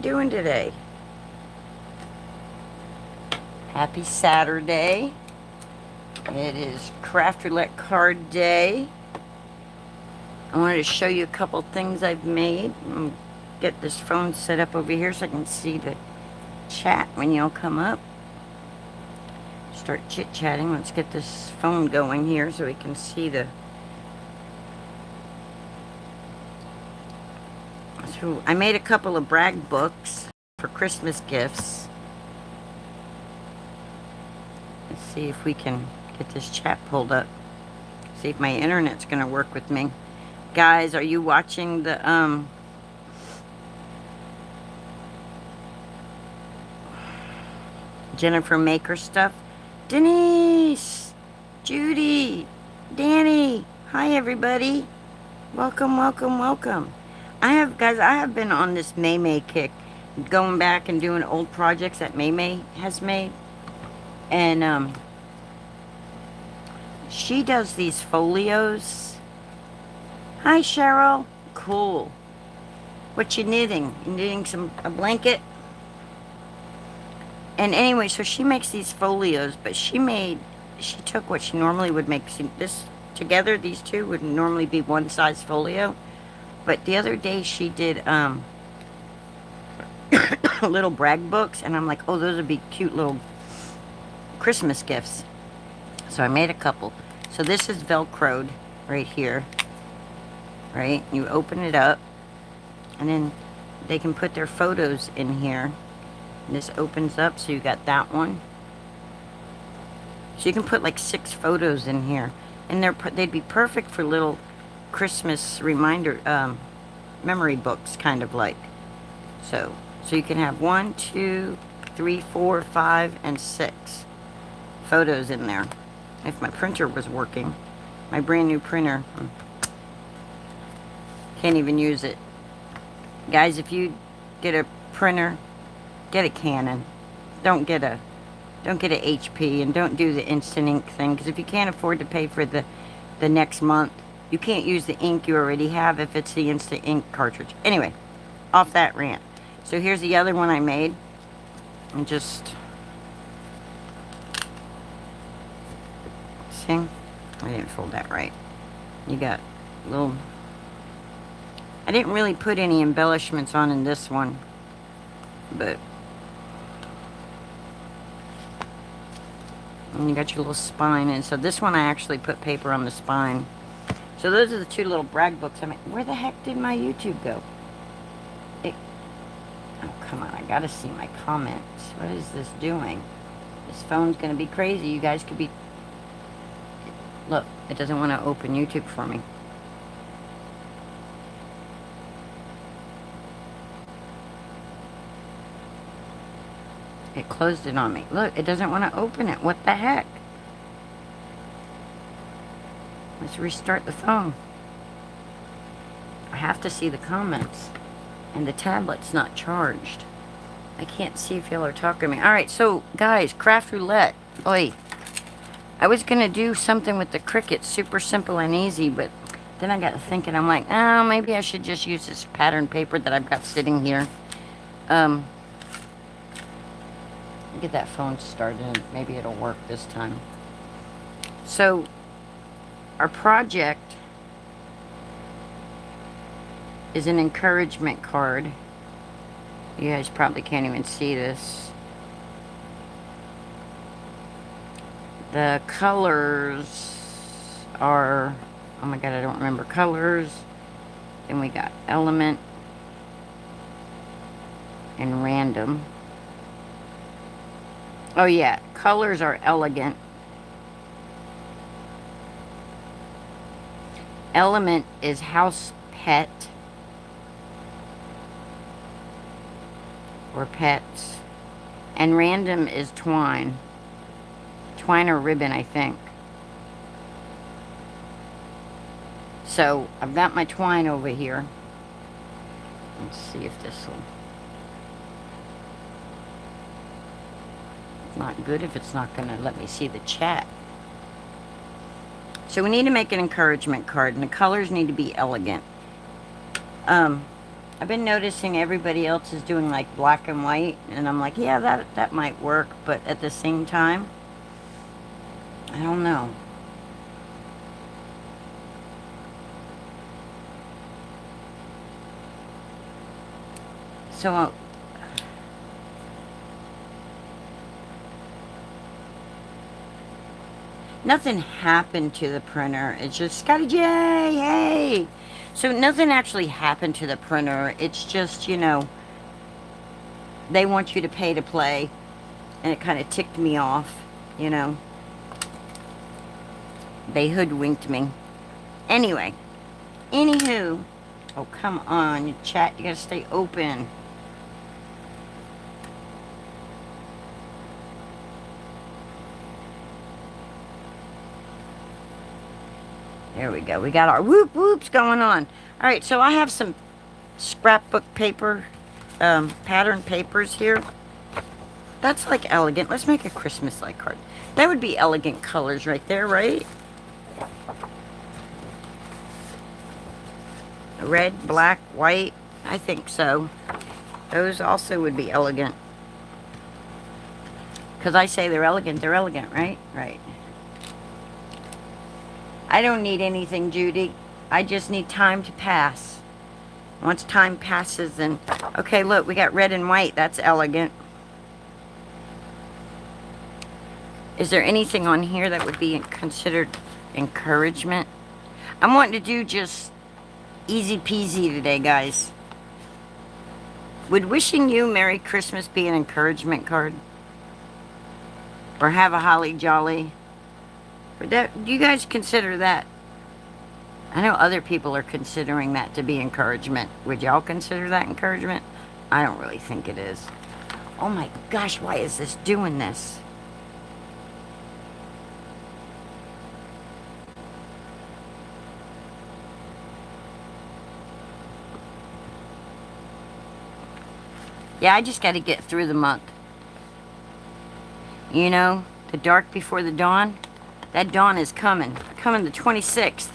doing today? Happy Saturday. It is Craft Roulette card day. I wanted to show you a couple things I've made. Get this phone set up over here so I can see the chat when y'all come up. Start chit-chatting. Let's get this phone going here so we can see the... So I made a couple of brag books for Christmas gifts. Let's see if we can get this chat pulled up. See if my internet's going to work with me. Guys, are you watching the Jennifer Maker stuff? Denise, Judy, Danny, hi everybody. Welcome, welcome, welcome. I have been on this May kick, going back and doing old projects that May has made. And she does these folios. Hi Cheryl. Cool. What you knitting? You knitting a blanket? And anyway, so she makes these folios, but she took what she normally would make. See, this together, these two would normally be one size folio. But the other day she did little brag books, and I'm like, oh, those would be cute little Christmas gifts. So I made a couple. So this is Velcroed right here. Right? You open it up, and then they can put their photos in here. And this opens up, so you got that one. So you can put like 6 photos in here, and they'd be perfect for little Christmas reminder memory books, kind of like. So you can have 1, 2, 3, 4, 5, and 6 photos in there. If my printer was working, my brand new printer, can't even use it. Guys, if you get a printer, get a Canon. Don't get a HP, and don't do the instant ink thing, because if you can't afford to pay for the next month, you can't use the ink you already have if it's the instant ink cartridge. Anyway, off that rant. So here's the other one I made. And just... see? I didn't fold that right. You got little... I didn't really put any embellishments on in this one. But... and you got your little spine. And so this one I actually put paper on the spine. So those are the 2 little brag books. I mean, where the heck did my YouTube go? Oh, come on. I gotta see my comments. What is this doing? This phone's gonna be crazy. You guys could be... look, it doesn't want to open YouTube for me. It closed it on me. Look, it doesn't want to open it. What the heck? Let's restart the phone. I have to see the comments. And the tablet's not charged. I can't see if y'all are talking to me. Alright, so, guys, Craft Roulette. Oi. I was going to do something with the Cricut. Super simple and easy, but then I got thinking. I'm like, oh, maybe I should just use this pattern paper that I've got sitting here. Get that phone started, and maybe it'll work this time. So, our project is an encouragement card. You guys probably can't even see this. The colors are, oh my god, I don't remember colors. Then we got element and random. Oh yeah, colors are elegant. Element is house pet or pets. And random is twine. Twine or ribbon, I think. So, I've got my twine over here. Let's see if this will... it's not good if it's not going to let me see the chat. So we need to make an encouragement card, and the colors need to be elegant. I've been noticing everybody else is doing like black and white, and I'm like, yeah, that might work, but at the same time, I don't know. So, nothing happened to the printer. It's just, Scotty J, hey! So nothing actually happened to the printer. It's just, you know, they want you to pay to play, and it kind of ticked me off, you know. They hoodwinked me. Anyway, anywho, oh, come on, you chat, you gotta stay open. There we go. We got our whoop whoops going on. All right, so I have some scrapbook paper, pattern papers here. That's like elegant. Let's make a Christmas-like card. That would be elegant colors right there, right? Red, black, white. I think so. Those also would be elegant. Because I say they're elegant, right? Right. I don't need anything, Judy. I just need time to pass. Once time passes, then... Okay, look, we got red and white. That's elegant. Is there anything on here that would be considered encouragement? I'm wanting to do just easy peasy today, guys. Would wishing you Merry Christmas be an encouragement card? Or have a holly jolly? Do you guys consider that? I know other people are considering that to be encouragement. Would y'all consider that encouragement? I don't really think it is. Oh my gosh, why is this doing this? Yeah, I just got to get through the month. You know, the dark before the dawn. That dawn is coming. Coming the 26th.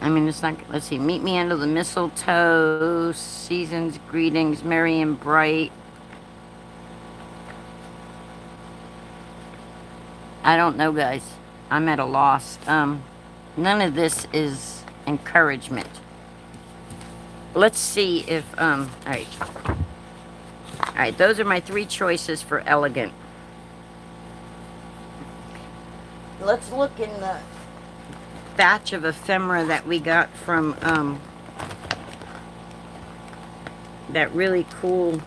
I mean, it's not... Let's see. Meet me under the mistletoe. Season's greetings. Merry and bright. I don't know, guys. I'm at a loss. None of this is encouragement. Let's see if... Alright. Alright, those are my 3 choices for elegant. Let's look in the batch of ephemera that we got from that really cool...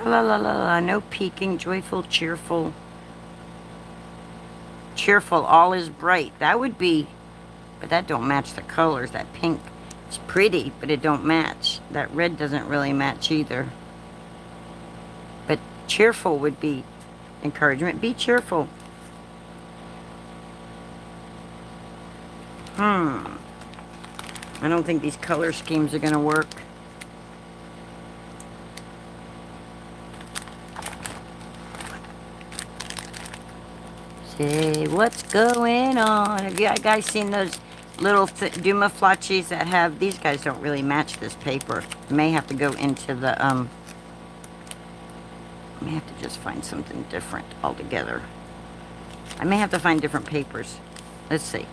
La la la la, no peeking, joyful, cheerful. Cheerful, all is bright. That would be... But that don't match the colors. That pink is pretty, but it don't match. That red doesn't really match either. But cheerful would be encouragement. Be cheerful. I don't think these color schemes are going to work. Say, what's going on? Have you guys seen those little Duma Flotchies that have... These guys don't really match this paper. I may have to go into the... I may have to just find something different altogether. I may have to find different papers. Let's see.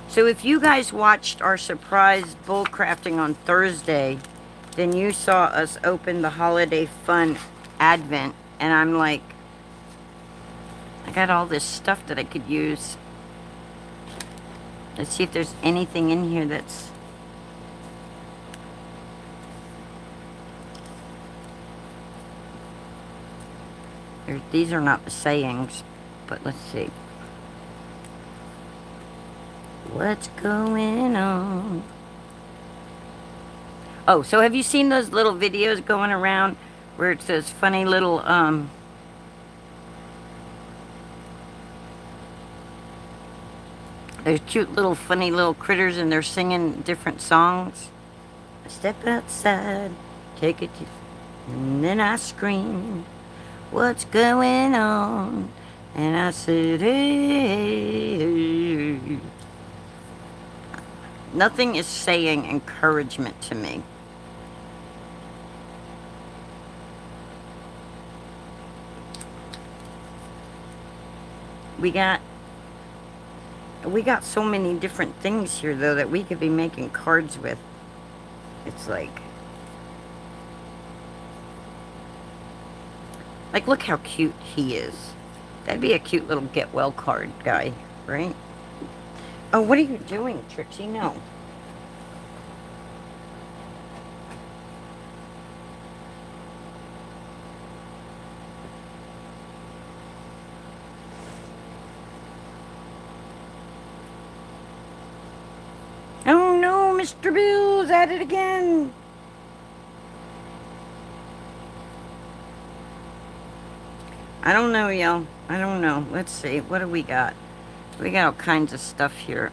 So if you guys watched our surprise bull crafting on Thursday, then you saw us open the Holiday Fun Advent, and I'm like, I got all this stuff that I could use. Let's see if there's anything in here that's... These are not the sayings, but let's see. What's going on? Oh, so have you seen those little videos going around where it says funny little, there's cute little funny little critters and they're singing different songs? I step outside, take it, and then I scream. What's going on? And I said, hey. Nothing is saying encouragement to me. We got so many different things here, though, that we could be making cards with. It's like, look how cute he is. That'd be a cute little get well card guy, right? Oh, what are you doing, Trixie? No. Oh no, Mr. Bill's at it again. I don't know, y'all. I don't know. Let's see. What do we got? We got all kinds of stuff here.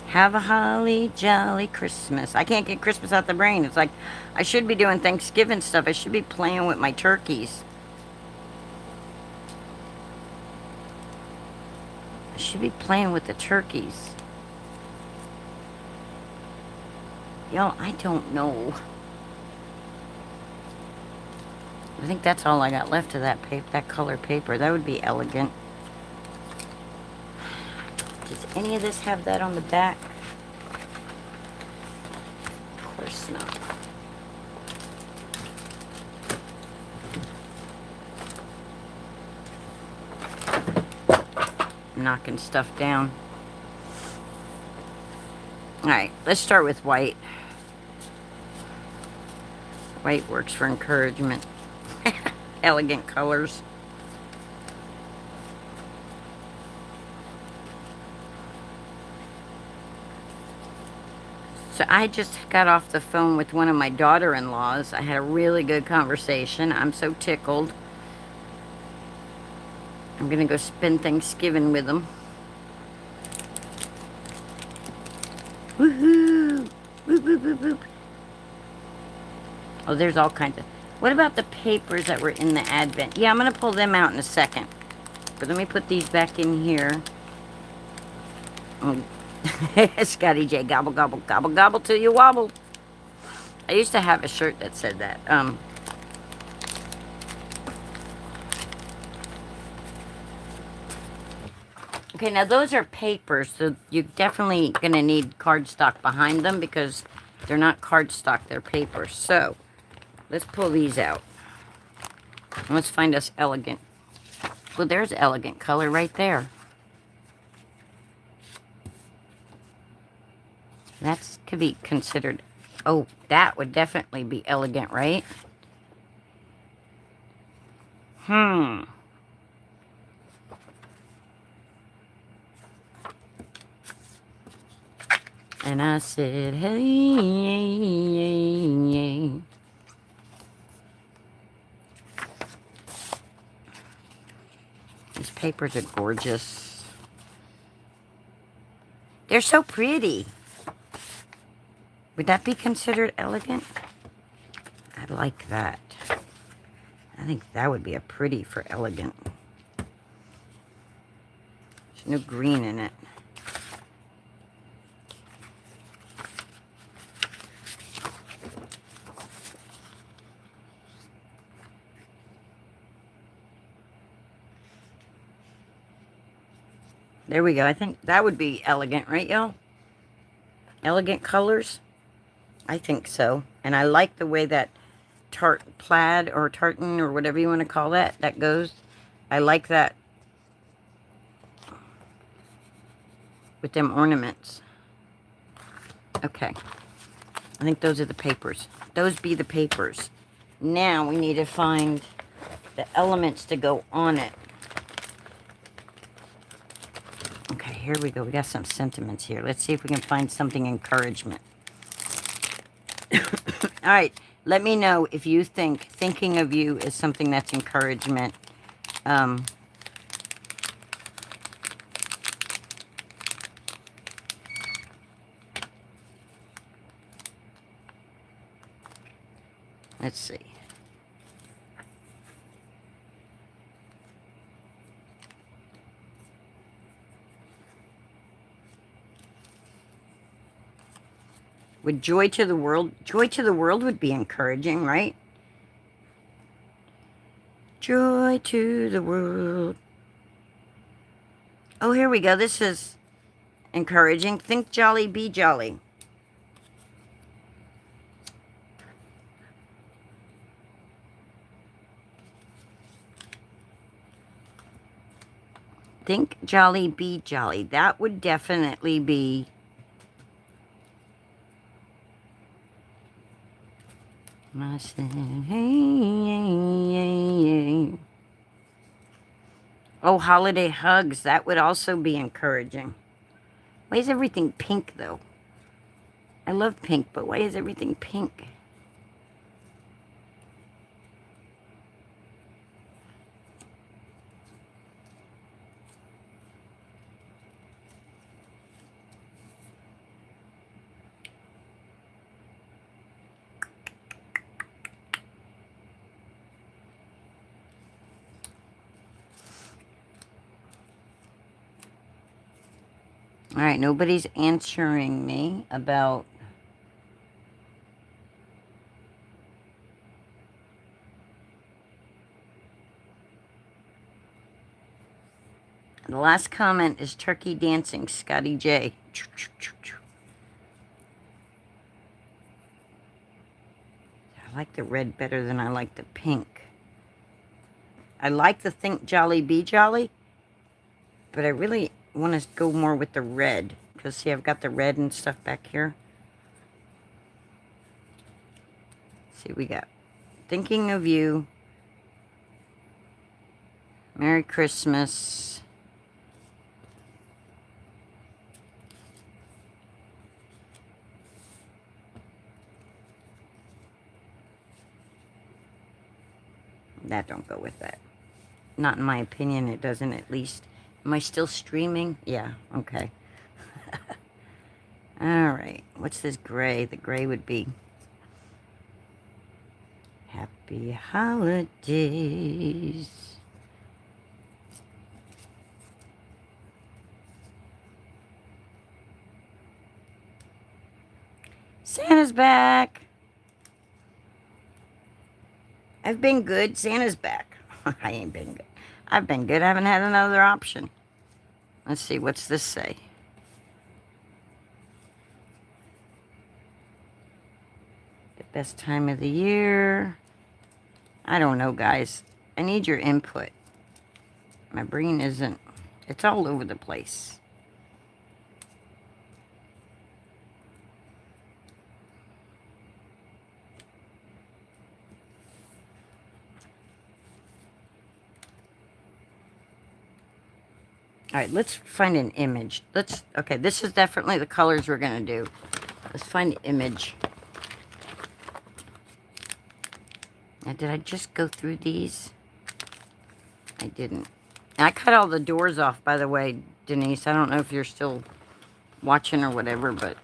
Have a holly jolly Christmas. I can't get Christmas out the brain. It's like I should be doing Thanksgiving stuff. I should be playing with my turkeys. I should be playing with the turkeys. Y'all, I don't know. I think that's all I got left of that paper, that color paper. That would be elegant. Does any of this have that on the back? Of course not. I'm knocking stuff down. Alright, let's start with white. White works for encouragement. Elegant colors. So I just got off the phone with one of my daughter-in-laws. I had a really good conversation. I'm so tickled. I'm gonna go spend Thanksgiving with them. Woohoo! Whoop, whoop, whoop, whoop. Oh, there's all kinds of... What about the papers that were in the Advent? Yeah, I'm gonna pull them out in a second. But let me put these back in here. Oh. Scotty J, gobble, gobble, gobble, gobble till you wobble. I used to have a shirt that said that. Okay, now those are papers, so you're definitely going to need cardstock behind them because they're not cardstock, they're paper. So, let's pull these out. And let's find us elegant. Well, there's elegant color right there. That could be considered... Oh, that would definitely be elegant, right? And I said, hey. These papers are gorgeous. They're so pretty. Would that be considered elegant? I like that. I think that would be a pretty for elegant. There's no green in it. There we go. I think that would be elegant, right, y'all? Elegant colors? I think so. And I like the way that plaid or tartan or whatever you want to call that, that goes. I like that with them ornaments. Okay. I think those are the papers. Those be the papers. Now we need to find the elements to go on it. Okay, here we go. We got some sentiments here. Let's see if we can find something encouragement. All right, let me know if you think thinking of you is something that's encouragement. Let's see. Would joy to the world would be encouraging, right? Joy to the world. Oh, here we go. This is encouraging. Think jolly, be jolly. Think jolly, be jolly. That would definitely be oh, holiday hugs. That would also be encouraging. Why is everything pink, though? I love pink, but why is everything pink? All right, nobody's answering me about... The last comment is turkey dancing, Scotty J. I like the red better than I like the pink. I like the think jolly, be jolly, but I really want to go more with the red. Because, see, I've got the red and stuff back here. See, we got thinking of you, Merry Christmas, that don't go with that. Not in my opinion, it doesn't, at least. Am I still streaming? Yeah, okay. Alright, what's this gray? The gray would be Happy Holidays. Santa's back. I've been good. Santa's back. I ain't been good. I've been good. I haven't had another option. Let's see. What's this say? The best time of the year. I don't know, guys. I need your input. My brain isn't... It's all over the place. All right, let's find an image. Okay, this is definitely the colors we're going to do. Let's find the image. Now, did I just go through these? I didn't. I cut all the doors off, by the way, Denise. I don't know if you're still watching or whatever, but...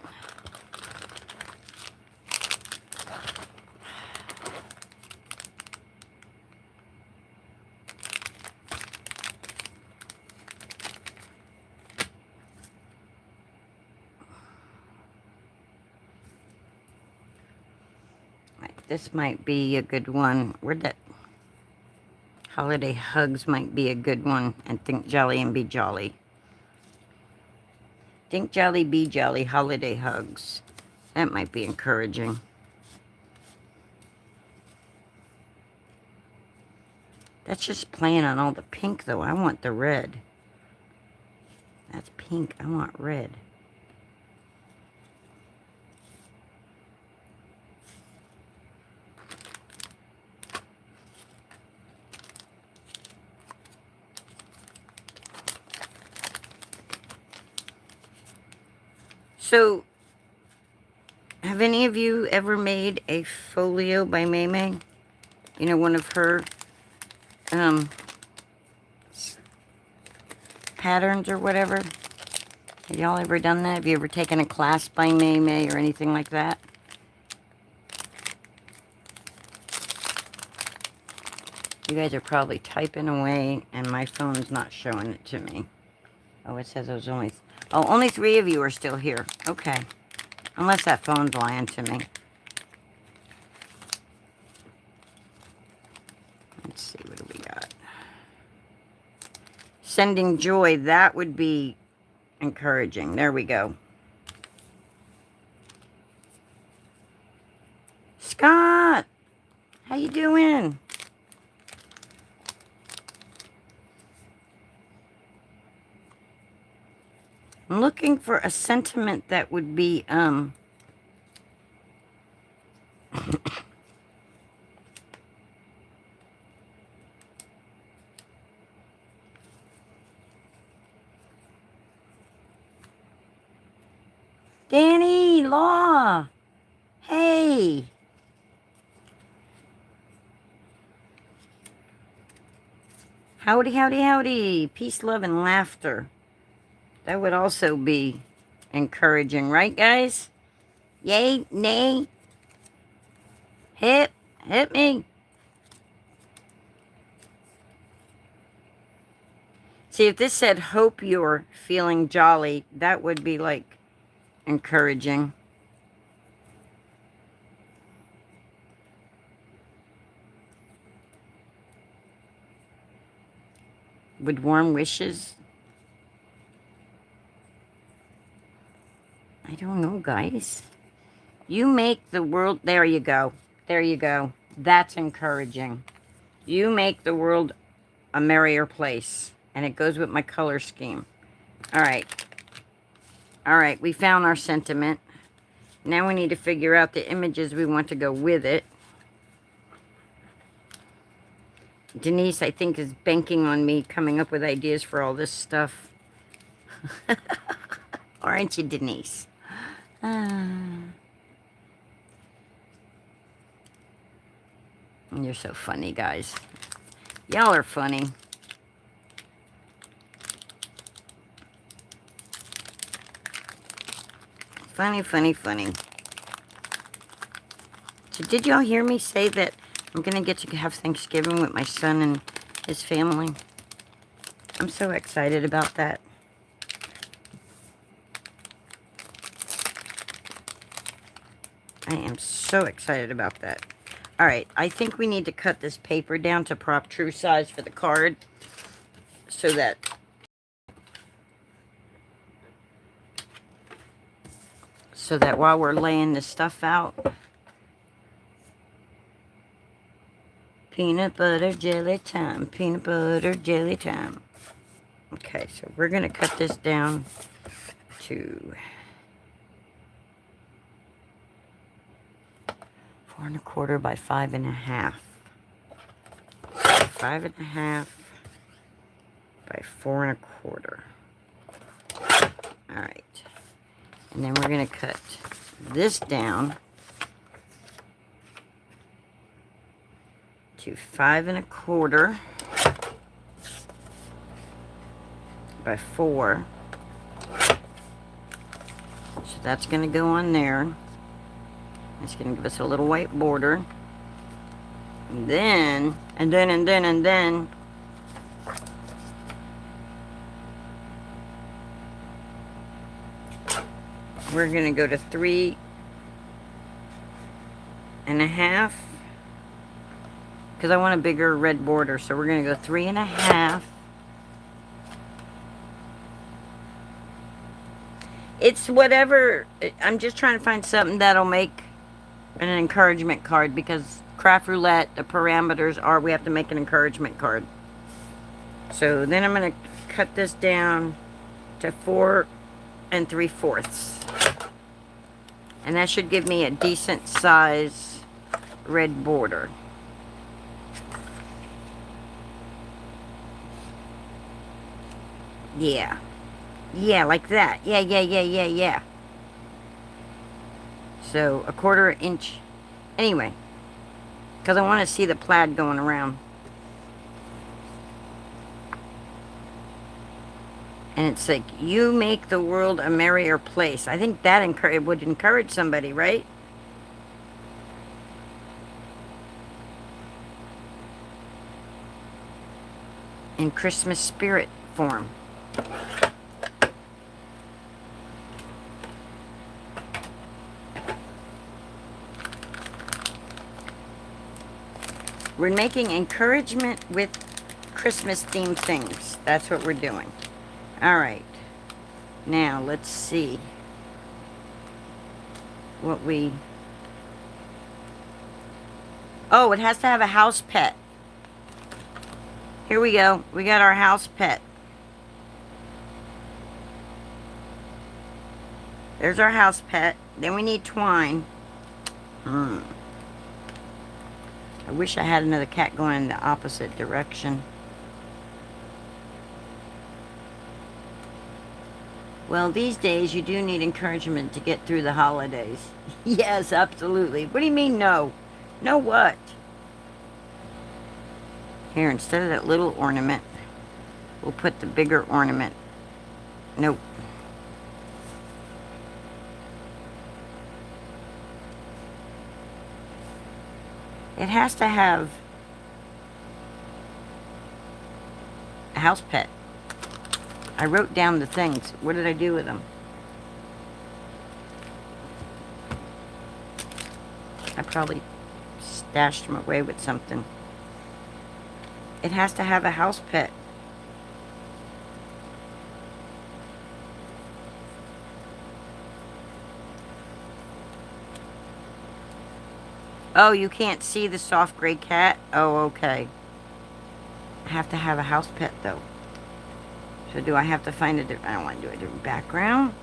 This might be a good one. Where'd that... Holiday hugs might be a good one. And think jolly and be jolly. Think jolly, be jolly, holiday hugs. That might be encouraging. That's just playing on all the pink, though. I want the red. That's pink. I want red. So, have any of you ever made a folio by Maymay? You know, one of her patterns or whatever? Have y'all ever done that? Have you ever taken a class by Maymay or anything like that? You guys are probably typing away, and my phone's not showing it to me. Oh, it says there's only... Oh, only 3 of you are still here. Okay. Unless that phone's lying to me. Let's see, what do we got? Sending joy, that would be encouraging. There we go. Scott! How you doing? I'm looking for a sentiment that would be, Danny, Law, hey. Howdy, howdy, howdy. Peace, love, and laughter. That would also be encouraging, right, guys? Yay, nay. Hit me. See, if this said, hope you're feeling jolly, that would be, like, encouraging. With warm wishes? I don't know, guys. You make the world... There you go. There you go. That's encouraging. You make the world a merrier place. And it goes with my color scheme. All right. All right, we found our sentiment. Now we need to figure out the images we want to go with it. Denise, I think, is banking on me coming up with ideas for all this stuff. Aren't you, Denise? You're so funny, guys. Y'all are funny. Funny, funny, funny. So did y'all hear me say that I'm going to get to have Thanksgiving with my son and his family? I'm so excited about that. I am so excited about that. All right, I think we need to cut this paper down to prop true size for the card so that while we're laying this stuff out, peanut butter jelly time, peanut butter jelly time. Okay, so we're going to cut this down to 4 1/4 by 5 1/2. 5 1/2 by 4 1/4. All right. And then we're going to cut this down to 5 1/4 by 4. So that's going to go on there. It's going to give us a little white border. And then we're going to go to 3 1/2 because I want a bigger red border. So we're going to go 3 1/2. It's whatever. I'm just trying to find something that'll make an encouragement card, because craft roulette, the parameters are we have to make an encouragement card. So then I'm going to cut this down to 4 3/4. And that should give me a decent size red border. Yeah. Yeah, like that. Yeah. So, 1/4 inch. Anyway. Because I want to see the plaid going around. And it's like, you make the world a merrier place. I think that would encourage somebody, right? in Christmas spirit form. We're making encouragement with Christmas themed things. That's what we're doing. All right. Now, let's see what we... Oh, it has to have a house pet. Here we go. We got our house pet. There's our house pet. Then we need twine. I wish I had another cat going in the opposite direction. Well, these days you do need encouragement to get through the holidays. Yes, absolutely. What do you mean no? No what? Here, instead of that little ornament, we'll put the bigger ornament. Nope. It has to have a house pet. I wrote down the things. What did I do with them? I probably stashed them away with something. It has to have a house pet. Oh, you can't see the soft gray cat? Oh, okay. I have to have a house pet, though. So do I have to find a different... I don't want to do a different background.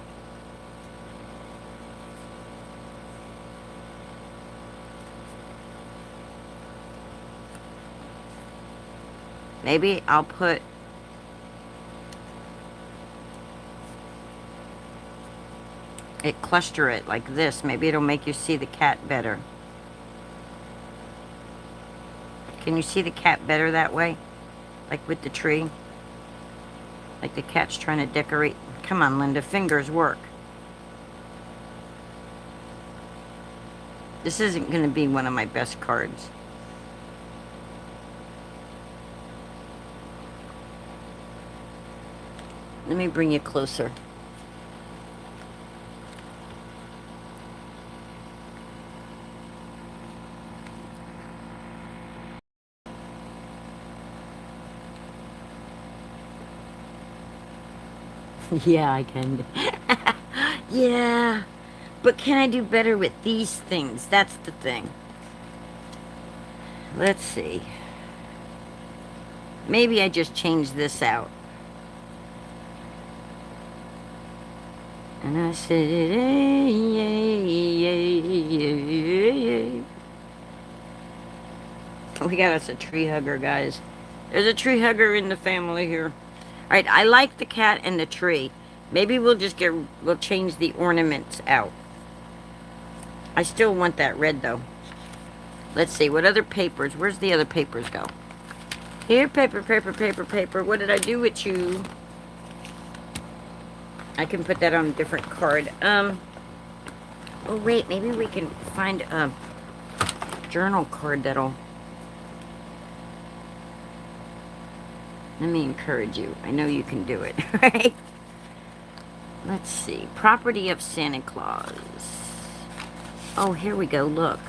Maybe I'll put... cluster it like this. Maybe it'll make you see the cat better. Can you see the cat better that way? Like with the tree? Like the cat's trying to decorate. Come on, Linda. Fingers work. This isn't going to be one of my best cards. Let me bring you closer. Yeah, I can. Yeah. But can I do better with these things? That's the thing. Let's see. Maybe I just change this out. And I said, we got us a tree hugger, guys. There's a tree hugger in the family here. Alright, I like the cat and the tree. Maybe we'll change the ornaments out. I still want that red, though. Let's see, what other papers? Where's the other papers go? Here, paper, paper, paper, paper. What did I do with you? I can put that on a different card. Oh, wait, maybe we can find a journal card that'll... Let me encourage you. I know you can do it, right? Let's see. Property of Santa Claus. Oh, here we go. Look.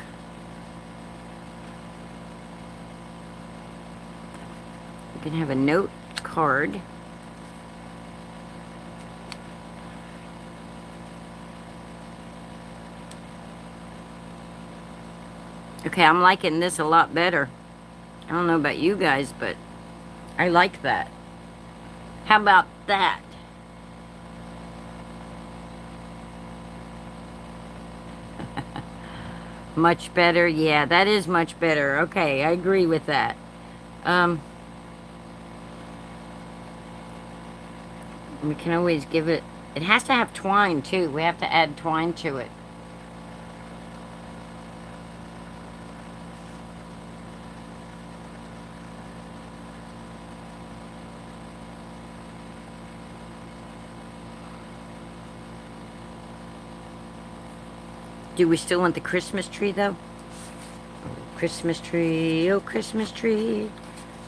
You can have a note card. Okay, I'm liking this a lot better. I don't know about you guys, but I like that. How about that? Much better? Yeah, that is much better. Okay, I agree with that. We can always give it... It has to have twine, too. We have to add twine to it. Do we still want the Christmas tree, though? Oh, Christmas tree, oh, Christmas tree.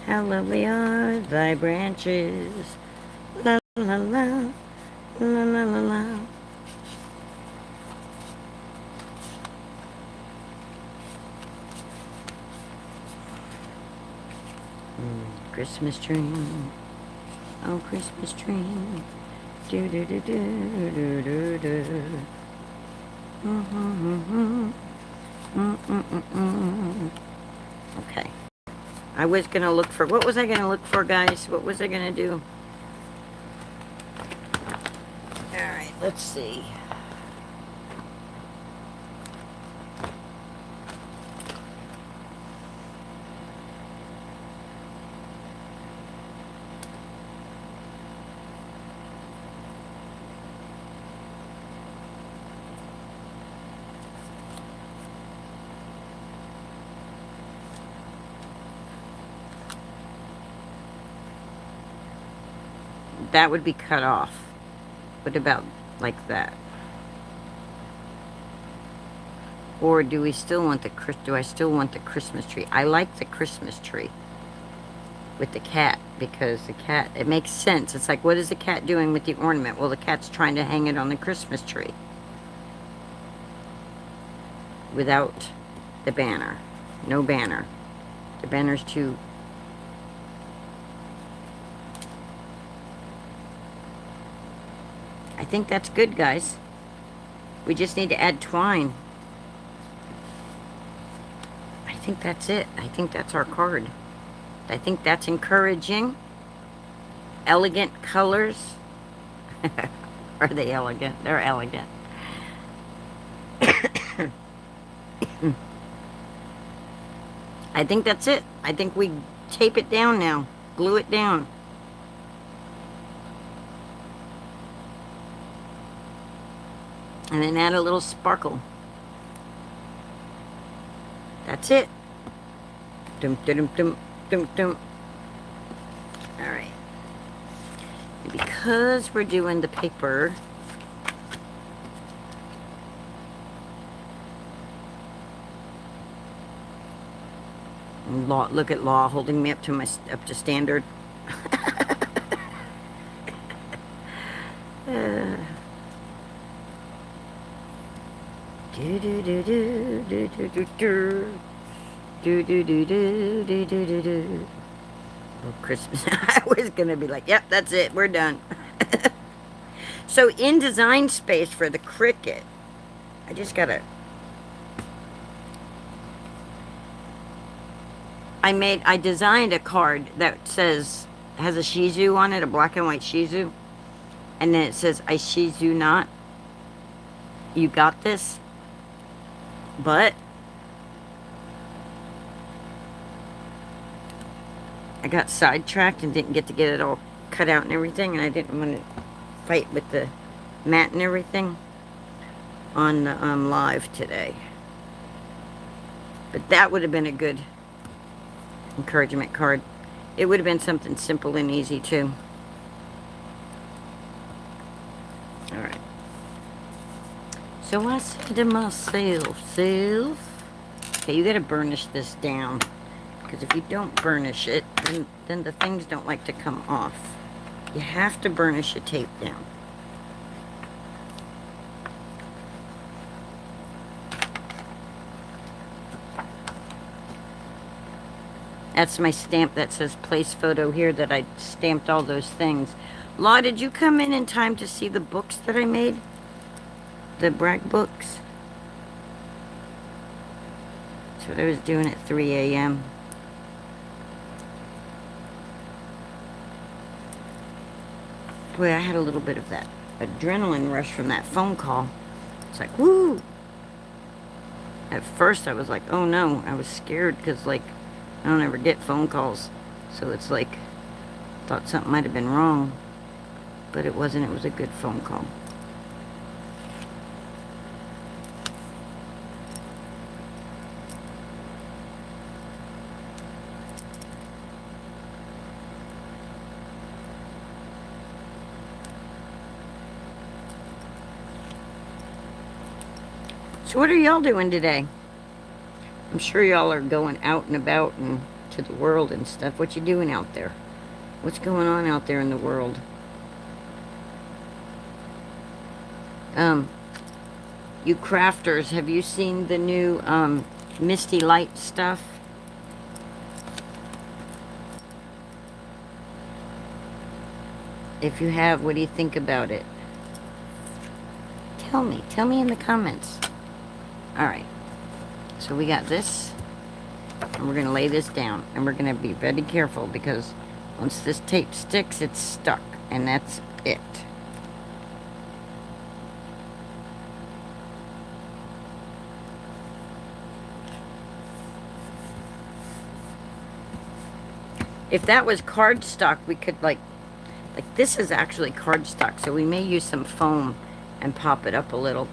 How lovely are thy branches. La la la, la la la la. Christmas tree. Oh, Christmas tree. Do do do do do do do. Okay. I was gonna look for, what was I gonna look for, guys? What was I gonna do? Alright, let's see. That would be cut off. What about like that? Or do we still want the I still want the Christmas tree? I like the Christmas tree with the cat, because the cat, it makes sense. It's like, what is the cat doing with the ornament? Well, the cat's trying to hang it on the Christmas tree without the banner. No banner. The banner's too... I think that's good, guys. We just need to add twine. I think that's it. I think that's our card. I think that's encouraging. Elegant colors. Are they elegant? They're elegant. I think that's it. I think we tape it down now. Glue it down. And then add a little sparkle. That's it. Dum dum dum dum dum. All right. Because we're doing the paper, Law, look at Law holding me up to standard. Do do do do do do do do do do do do do do do do. Oh, Christmas! I was gonna be like, "Yep, that's it. We're done." So in design space for the Cricut, I just gotta. I designed a card that has a Shih Tzu on it, a black and white Shih Tzu, and then it says, "I Shih Tzu not. You got this." But I got sidetracked and didn't get to get it all cut out and everything, and I didn't want to fight with the mat and everything on the live today. But that would have been a good encouragement card. It would have been something simple and easy too. All right. So I said to myself, okay, you gotta burnish this down, because if you don't burnish it, then the things don't like to come off. You have to burnish your tape down. That's my stamp that says place photo here, that I stamped all those things. Law, did you come in time to see the books that I made? The brag books? That's what I was doing at 3 a.m. Boy, I had a little bit of that adrenaline rush from that phone call. It's like, woo! At first I was like, oh no, I was scared, because like, I don't ever get phone calls. So it's like, thought something might have been wrong. But it wasn't, it was a good phone call. So what are y'all doing today? I'm sure y'all are going out and about and to the world and stuff. What you doing out there? What's going on out there in the world? You crafters, have you seen the new Misty Light stuff? If you have, what do you think about it? Tell me in the comments. Alright, so we got this, and we're going to lay this down, and we're going to be very careful, because once this tape sticks, it's stuck, and that's it. If that was cardstock, we could like this is actually cardstock, so we may use some foam and pop it up a little.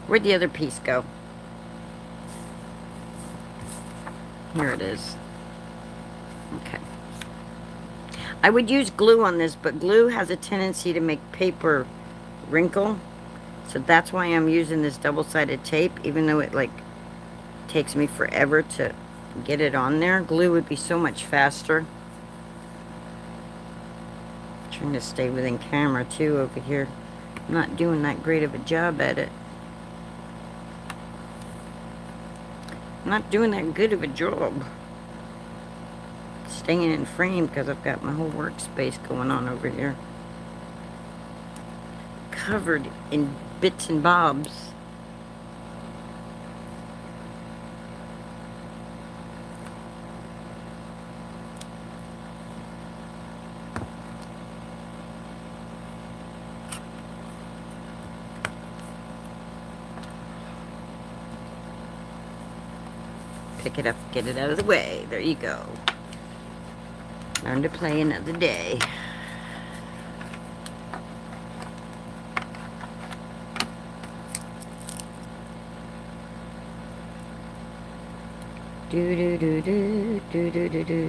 Where'd the other piece go? Here it is. Okay. I would use glue on this, but glue has a tendency to make paper wrinkle. So that's why I'm using this double-sided tape, even though it like takes me forever to get it on there. Glue would be so much faster. Trying to stay within camera too over here. I'm not doing that great of a job at it. I'm not doing that good of a job staying in frame, because I've got my whole workspace going on over here, covered in bits and bobs. Pick it up, get it out of the way. There you go. Learn to play another day. Do do do do do do do do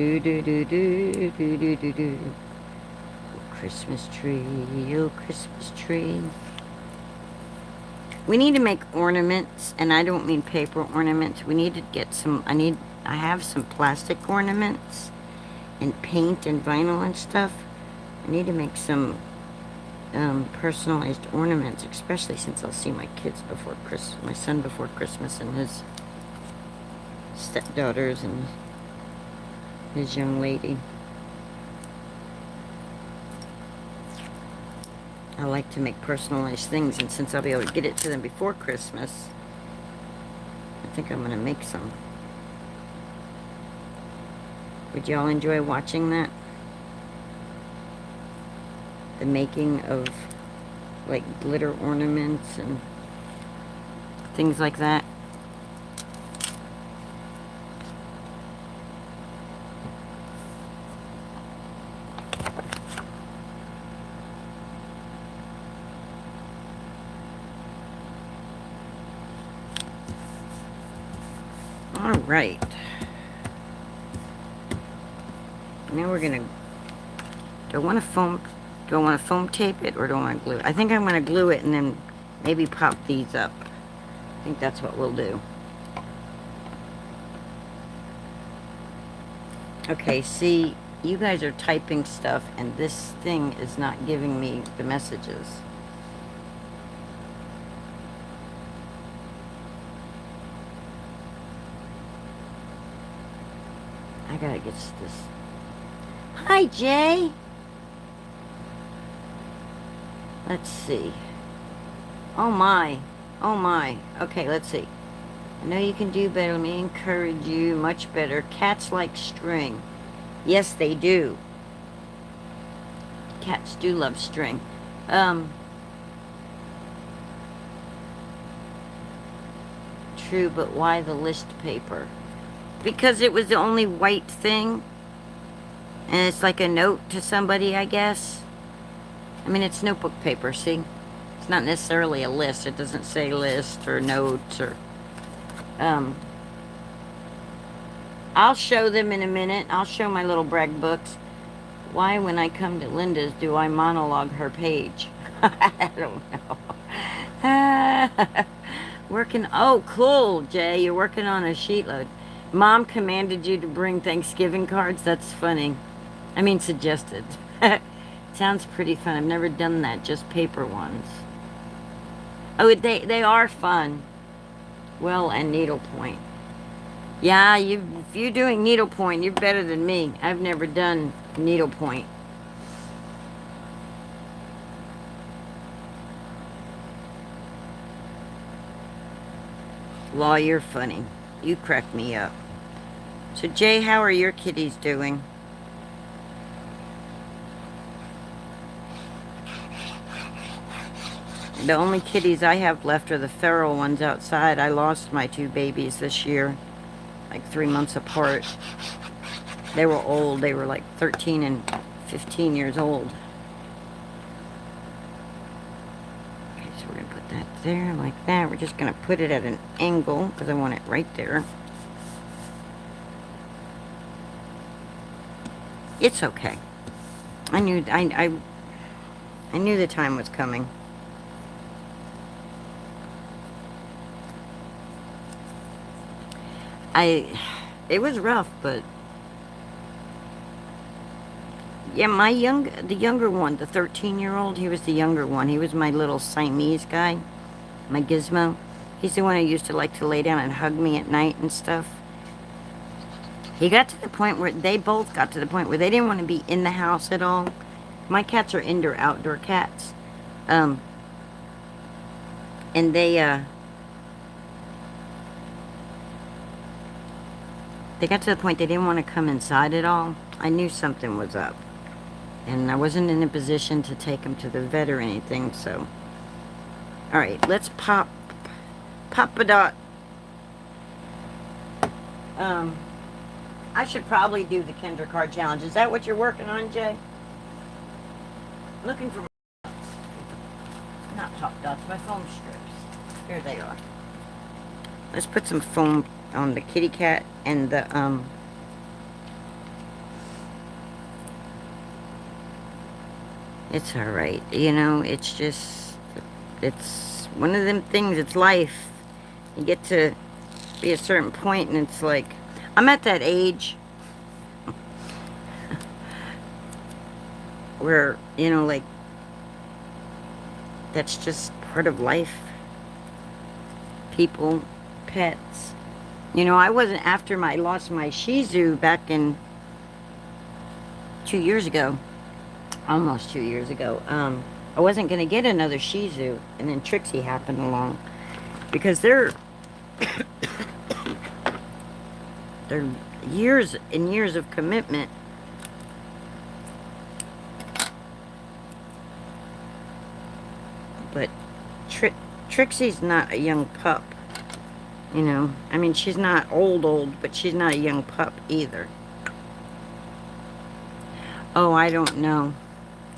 do do do do do do do. Christmas tree, oh Christmas tree. We need to make ornaments, and I don't mean paper ornaments. We need to get some, I have some plastic ornaments and paint and vinyl and stuff. I need to make some personalized ornaments, especially since I'll see my kids before Christmas, my son before Christmas, and his stepdaughters and his young lady. I like to make personalized things, and since I'll be able to get it to them before Christmas, I think I'm going to make some. Would y'all enjoy watching that? The making of, like, glitter ornaments and things like that. Alright. Now we're gonna, do I want to foam tape it, or do I want to glue it? I think I'm going to glue it and then maybe pop these up. I think that's what we'll do. Okay, see, you guys are typing stuff and this thing is not giving me the messages. I gotta get this. Hi, Jay. Let's see. Oh my. Oh my. Okay, let's see. I know you can do better. Let me encourage you. Much better. Cats like string. Yes, they do. Cats do love string. True, but why the list paper? Because it was the only white thing, and it's like a note to somebody, I guess. I mean, it's notebook paper, see? It's not necessarily a list. It doesn't say list or notes or... I'll show them in a minute. I'll show my little brag books. Why, when I come to Linda's, do I monologue her page? I don't know. Working... Oh, cool, Jay. You're working on a sheet load. Mom commanded you to bring Thanksgiving cards? That's funny. I mean, suggested. Sounds pretty fun. I've never done that, just paper ones. Oh, they are fun. Well, and needlepoint. Yeah, if you're doing needlepoint, you're better than me. I've never done needlepoint. Law, you're funny. You crack me up. So, Jay, how are your kitties doing? The only kitties I have left are the feral ones outside. I lost my 2 babies this year, like 3 months apart. They were old. They were like 13 and 15 years old. Okay, so we're going to put that there like that. We're just going to put it at an angle because I want it right there. It's okay. I knew the time was coming. It was rough, but yeah, the younger one, the 13-year-old, he was the younger one. He was my little Siamese guy, my gizmo. He's the one who used to like to lay down and hug me at night and stuff. He got to the point where they both got to the point where they didn't want to be in the house at all. My cats are indoor-outdoor cats. And they got to the point they didn't want to come inside at all. I knew something was up. And I wasn't in a position to take them to the vet or anything, so. Alright, let's pop a dot. I should probably do the Kinder Card Challenge. Is that what you're working on, Jay? Looking for not pop dots, my foam strips. Here they are. Let's put some foam on the kitty cat and the it's alright, you know, it's one of them things. It's life. You get to be a certain point and it's like, I'm at that age where, you know, like, that's just part of life. People, pets. You know, I wasn't, after I lost my Shih Tzu back in 2 years ago, almost 2 years ago, I wasn't going to get another Shih Tzu, and then Trixie happened along, because they're years and years of commitment. But Trixie's not a young pup, you know. I mean, she's not old, but she's not a young pup either. Oh, I don't know.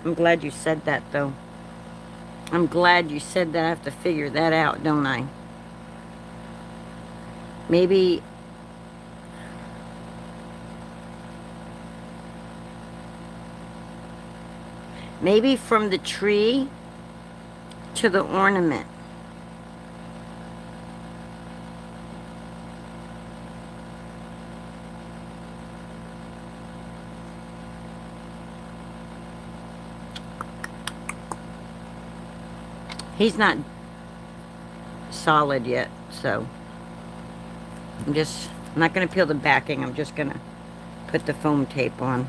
I'm glad you said that, though. I'm glad you said that. I have to figure that out, don't I? Maybe from the tree to the ornament. He's not solid yet, so I'm not going to peel the backing. I'm just going to put the foam tape on.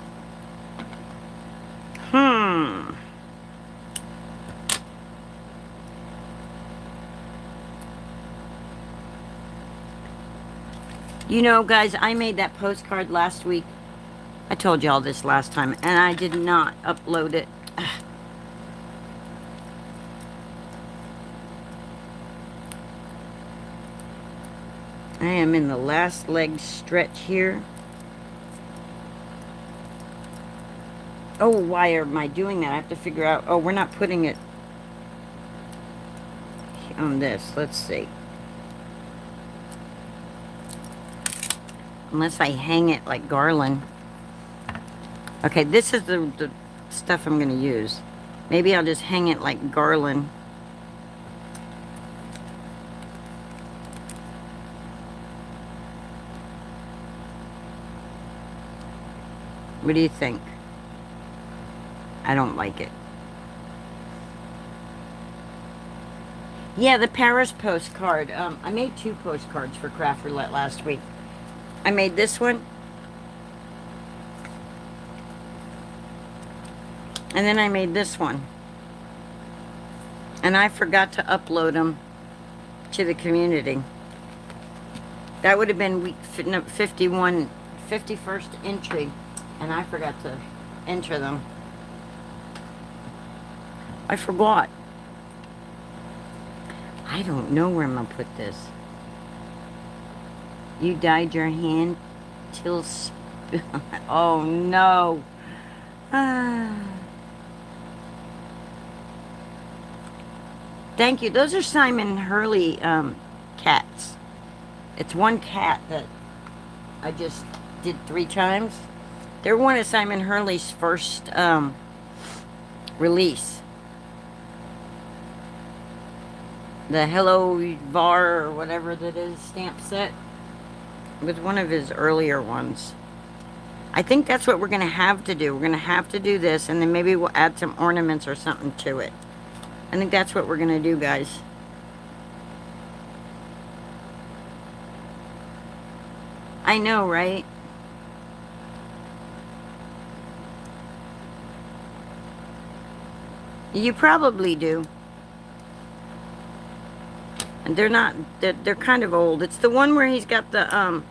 You know, guys, I made that postcard last week. I told y'all this last time, and I did not upload it. I am in the last leg stretch here. Oh, why am I doing that? I have to figure out. Oh, we're not putting it on this. Let's see. Unless I hang it like garland. Okay, this is the stuff I'm going to use. Maybe I'll just hang it like garland. What do you think? I don't like it. Yeah, the Paris postcard. I made 2 postcards for Craft Roulette last week. I made this one. And then I made this one. And I forgot to upload them to the community. That would have been week 51st entry. And I forgot to enter them. I forgot. I don't know where I'm going to put this. You dyed your hand till... Oh, no. Thank you. Those are Simon Hurley cats. It's one cat that I just did 3 times. They're one of Simon Hurley's first release. The Hello Var or whatever that is stamp set. It was one of his earlier ones. I think that's what we're going to have to do. We're going to have to do this, and then maybe we'll add some ornaments or something to it. I think that's what we're going to do, guys. I know, right? You probably do. And they're kind of old. It's the one where he's got the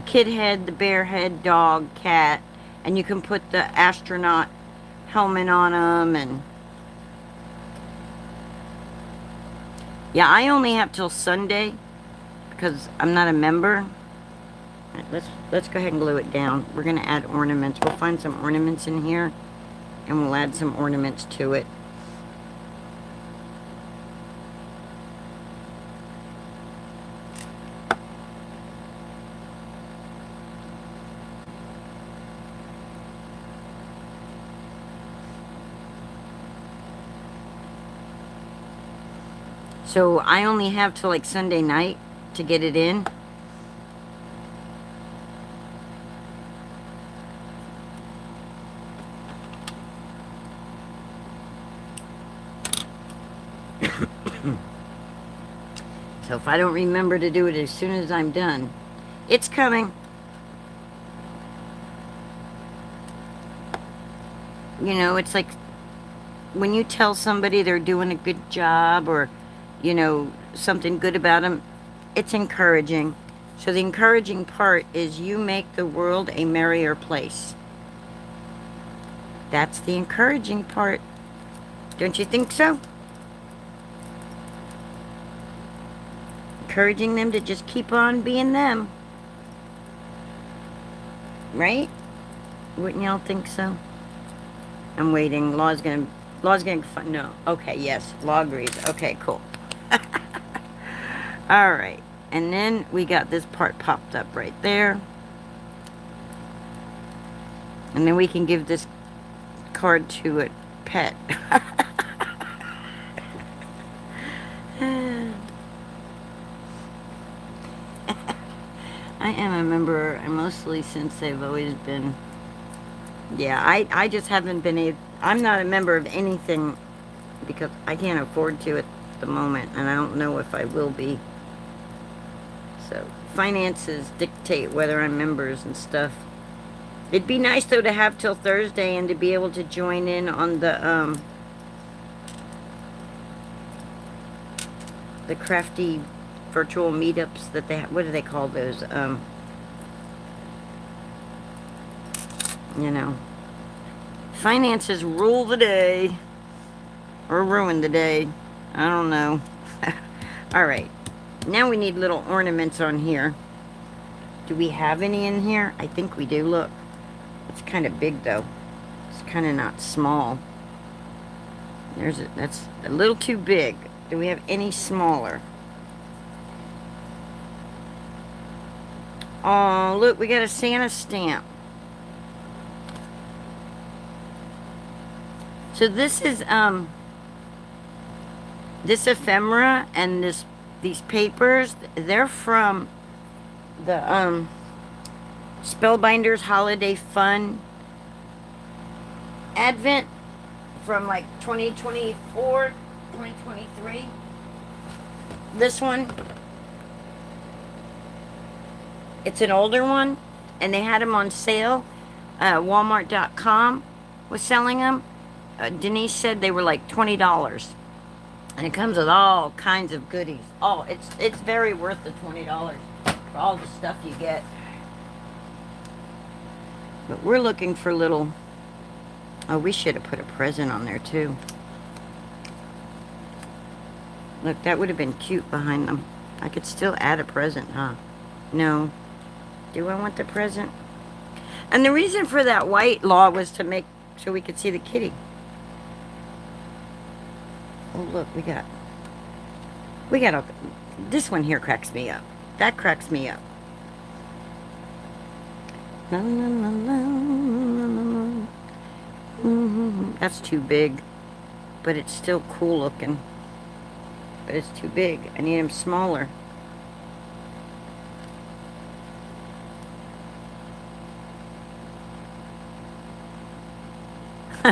kid head, the bear head, dog, cat, and you can put the astronaut helmet on them, and yeah, I only have till Sunday because I'm not a member. All right, let's go ahead and glue it down. We're gonna add ornaments. We'll find some ornaments in here, and we'll add some ornaments to it. So I only have till like Sunday night to get it in. So if I don't remember to do it as soon as I'm done, it's coming. You know, it's like when you tell somebody they're doing a good job, or you know, something good about them, it's encouraging. So the encouraging part is you make the world a merrier place. That's the encouraging part. Don't you think so? Encouraging them to just keep on being them. Right? Wouldn't y'all think so? I'm waiting. Law's gonna no. Okay, yes. Law agrees. Okay, cool. Alright, and then we got this part popped up right there. And then we can give this card to a pet. I am a member, and mostly since they've always been... Yeah, I just haven't been able... I'm not a member of anything because I can't afford to at the moment, and I don't know if I will be. So finances dictate whether I'm members and stuff. It'd be nice though to have till Thursday and to be able to join in on the crafty virtual meetups that they have. What do they call those? You know, finances rule the day or ruin the day. I don't know. All right. Now we need little ornaments on here. Do we have any in here? I think we do. Look. It's kind of big, though. It's kind of not small. That's a little too big. Do we have any smaller? Oh, look. We got a Santa stamp. So this is, this ephemera and these papers, they're from the, Spellbinders Holiday Fun Advent from like 2024, 2023. This one, it's an older one, and they had them on sale. Walmart.com was selling them. Denise said they were like $20, and it comes with all kinds of goodies. Oh, it's very worth the $20 for all the stuff you get. But we're looking for little. Oh, we should have put a present on there too. Look, that would have been cute behind them. I could still add a present, huh? No. Do I want the present? And the reason for that white law was to make so we could see the kitty. Oh, look, we got this one here cracks me up. That cracks me up. La, la, la, la, la, la, la. That's too big, but it's still cool looking. But it's too big. I need them smaller.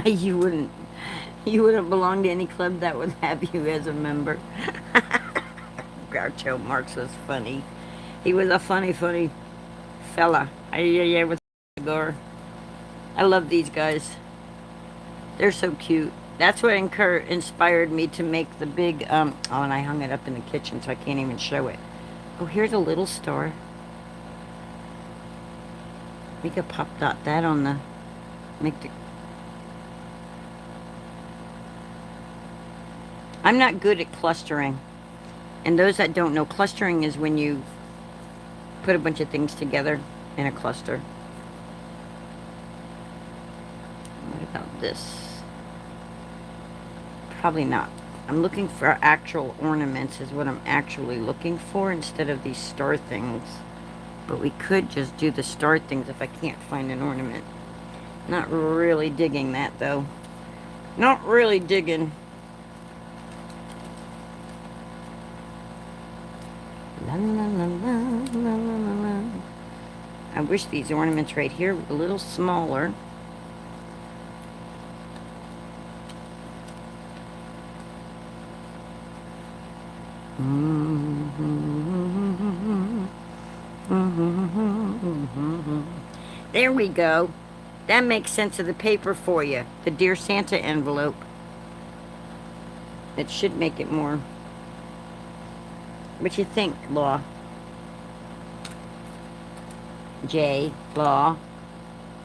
You wouldn't belong to any club that would have you as a member. Groucho Marx was funny. He was a funny fella. Yeah, with a cigar. I love these guys. They're so cute. That's what inspired me to make the big, oh, and I hung it up in the kitchen, so I can't even show it. Oh, here's a little star. We could pop that on the, make the, I'm not good at clustering. And those that don't know, clustering is when you put a bunch of things together in a cluster. What about this? Probably not. I'm looking for actual ornaments is what I'm actually looking for instead of these star things. But we could just do the star things if I can't find an ornament. Not really digging that though. Not really digging. La, la, la, la, la, la, la. I wish these ornaments right here were a little smaller. There we go. That makes sense of the paper for you. The Dear Santa envelope. It should make it more. What you think, Law? Jay, Law,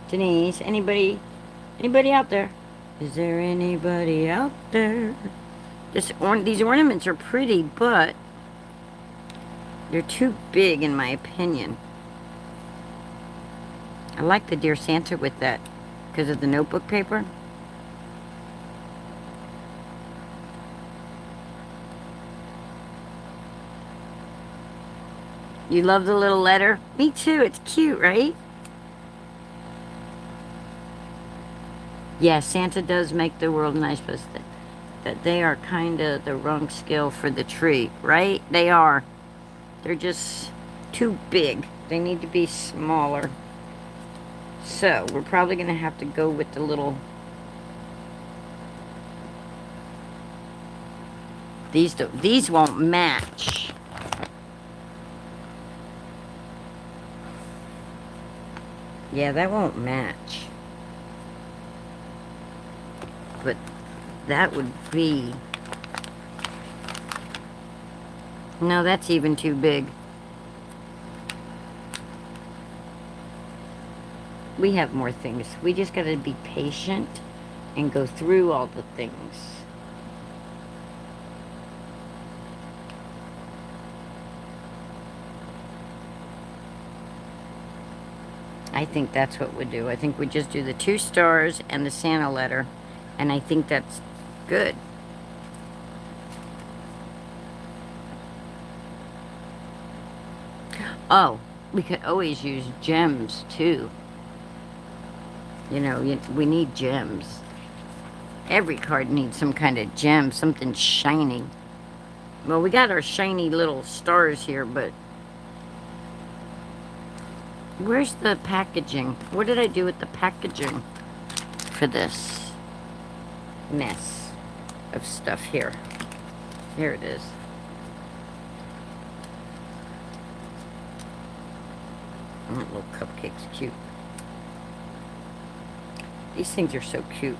Denise, anybody out there? Is there anybody out there? These ornaments are pretty, but they're too big in my opinion. I like the Dear Santa with that because of the notebook paper. You love the little letter? Me too. It's cute, right? Yeah, Santa does make the world nice, but that they are kind of the wrong scale for the tree, right? They are. They're just too big. They need to be smaller. So, we're probably going to have to go with the little... These won't match. Yeah, that won't match. But that would be... No, that's even too big. We have more things. We just got to be patient and go through all the things. I think that's what we'd do. I think we just do the 2 stars and the Santa letter. And I think that's good. Oh, we could always use gems too. You know, we need gems. Every card needs some kind of gem, something shiny. Well, we got our shiny little stars here, but Where's the packaging? What did I do with the packaging for this mess of stuff here? Here it is. Oh, little cupcake's cute. These things are so cute.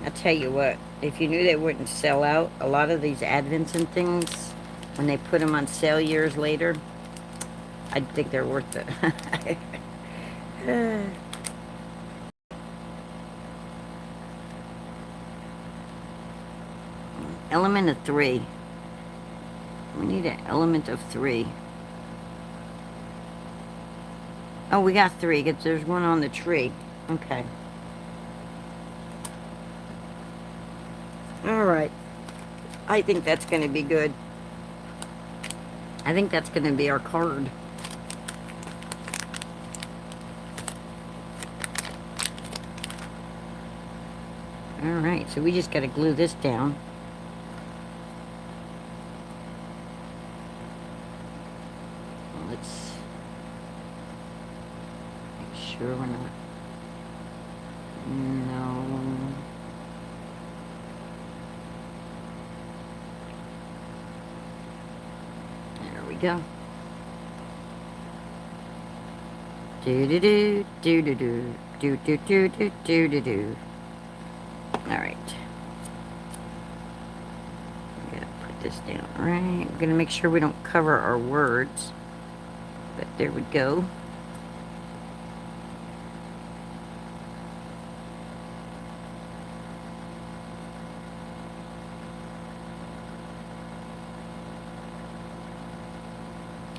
I'll tell you what, if you knew they wouldn't sell out, a lot of these Advents and things, when they put them on sale years later, I think they're worth it. Element of 3. We need an element of 3. Oh, we got 3, because there's one on the tree. Okay. Alright. I think that's going to be good. I think that's going to be our card. Alright, so we just got to glue this down. Let's make sure we're not... No... There we go. Do-do-do, do-do-do, do-do-do, do-do-do. Alright. I'm gonna put this down right. We're gonna make sure we don't cover our words. But there we go.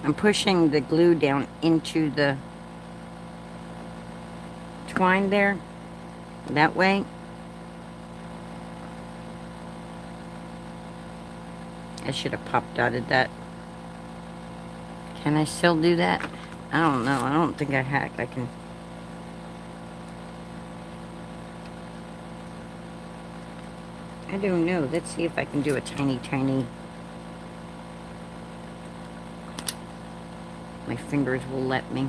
I'm pushing the glue down into the twine there. That way. I should have pop dotted that. Can I still do that? I don't know. I don't think I can. I don't know. Let's see if I can do a tiny. My fingers will let me.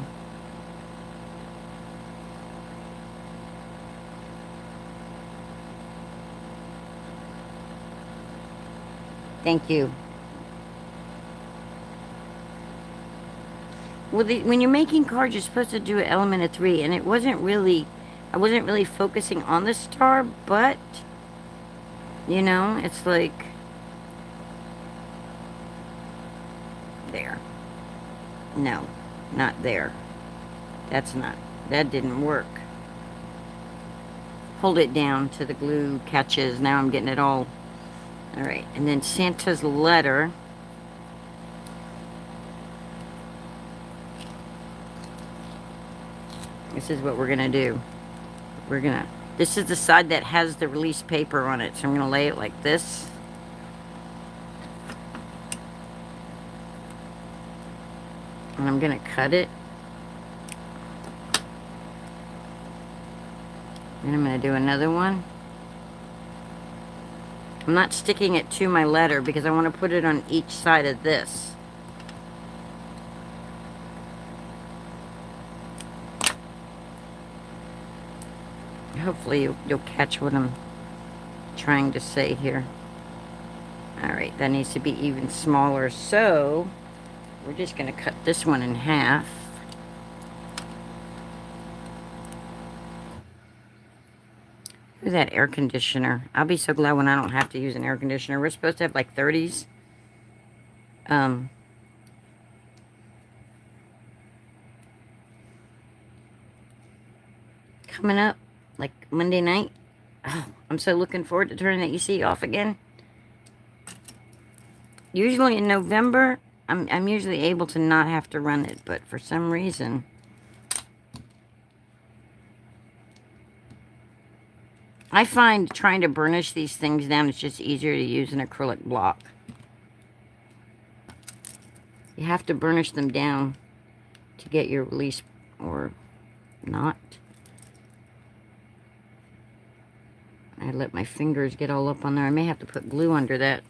Thank you. Well, when you're making cards, you're supposed to do an element of 3, and I wasn't really focusing on the star, but, you know, it's like, there. No, not there. That didn't work. Hold it down till the glue catches. Now I'm getting it all. Alright, and then Santa's letter. This is what we're going to do. This is the side that has the release paper on it. So I'm going to lay it like this. And I'm going to cut it. And I'm going to do another one. I'm not sticking it to my letter because I want to put it on each side of this. Hopefully you'll catch what I'm trying to say here. Alright, that needs to be even smaller, so we're just going to cut this one in half. Look at that air conditioner. I'll be so glad when I don't have to use an air conditioner. We're supposed to have like 30s. Coming up, like Monday night. Oh, I'm so looking forward to turning the AC off again. Usually in November, I'm usually able to not have to run it, but for some reason... I find trying to burnish these things down, it's just easier to use an acrylic block. You have to burnish them down to get your release, or not. I let my fingers get all up on there. I may have to put glue under that.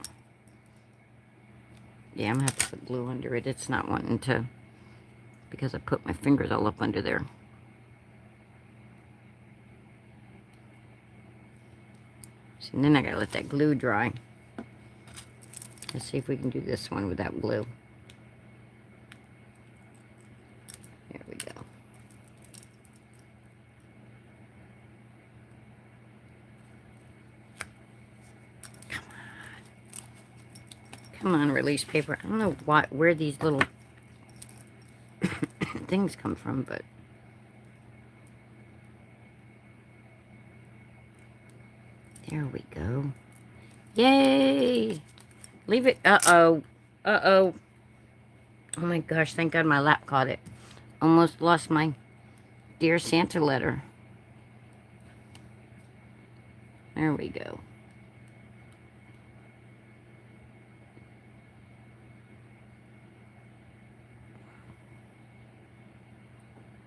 Yeah, I'm going to have to put glue under it. It's not wanting to, because I put my fingers all up under there. So then I got to let that glue dry. Let's see if we can do this one without glue. There we go. Come on, release paper. I don't know where these little things come from, but there we go. Yay! Leave it. Uh-oh. Uh-oh. Oh my gosh, thank God my lap caught it. Almost lost my Dear Santa letter. There we go.